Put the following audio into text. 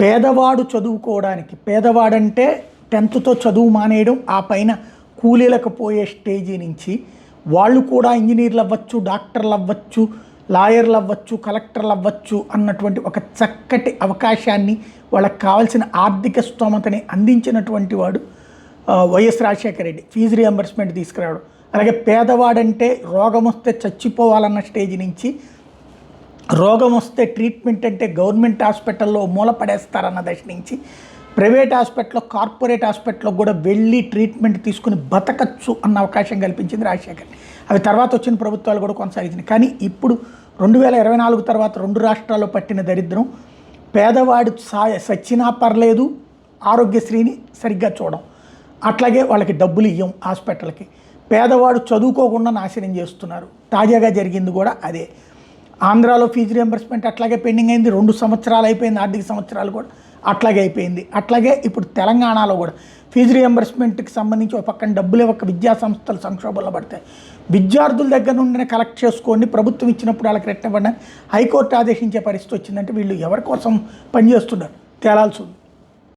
పేదవాడు చదువుకోవడానికి, పేదవాడంటే 10థ్తో చదువు మానేయడం, ఆ పైన కూలీలకు పోయే స్టేజీ నుంచి వాళ్ళు కూడా ఇంజనీర్లు అవ్వచ్చు, డాక్టర్లు అవ్వచ్చు, లాయర్లు అవ్వచ్చు, కలెక్టర్లు అవ్వచ్చు అన్నటువంటి ఒక చక్కటి అవకాశాన్ని, వాళ్ళకి కావాల్సిన ఆర్థిక స్తోమతని అందించినటువంటి వాడు YS Rajasekhara Reddy. Fee reimbursement తీసుకురావడం, అలాగే పేదవాడంటే రోగం వస్తే చచ్చిపోవాలన్న స్టేజ్ నుంచి రోగం వస్తే ట్రీట్మెంట్ అంటే గవర్నమెంట్ హాస్పిటల్లో మూల పడేస్తారన్న దశ నుంచి ప్రైవేట్ హాస్పిటల్లో, కార్పొరేట్ హాస్పిటల్లో కూడా వెళ్ళి ట్రీట్మెంట్ తీసుకుని బతకచ్చు అన్న అవకాశం కల్పించింది రాజశేఖర్. అవి తర్వాత వచ్చిన ప్రభుత్వాలు కూడా కొనసాగించింది. కానీ ఇప్పుడు 2024 తర్వాత 2 రాష్ట్రాల్లో పట్టిన దరిద్రం, పేదవాడు సచ్చినా పర్లేదు ఆరోగ్యశ్రీని సరిగ్గా చూడం, అట్లాగే వాళ్ళకి డబ్బులు ఇవ్వం హాస్పిటల్కి. పేదవాడు చదువుకోకుండా నాశనం చేస్తున్నారు. తాజాగా జరిగింది కూడా అదే. ఆంధ్రాలో ఫీజు రియంబర్స్మెంట్ అట్లాగే పెండింగ్ అయింది, 2 సంవత్సరాలు అయిపోయింది, ఆర్థిక సంవత్సరాలు కూడా అట్లాగే అయిపోయింది. అట్లాగే ఇప్పుడు తెలంగాణలో కూడా ఫీజు రియంబర్స్మెంట్కి సంబంధించి ఒక పక్కన డబ్బులే ఒక విద్యా సంస్థలు సంక్షోభంలో పడతాయి. విద్యార్థుల దగ్గర నుండి కలెక్ట్ చేసుకోండి, ప్రభుత్వం ఇచ్చినప్పుడు వాళ్ళకి రెట్టబడిన హైకోర్టు ఆదేశించే పరిస్థితి వచ్చిందంటే వీళ్ళు ఎవరి కోసం పనిచేస్తున్నారు తేలాల్సి ఉంది.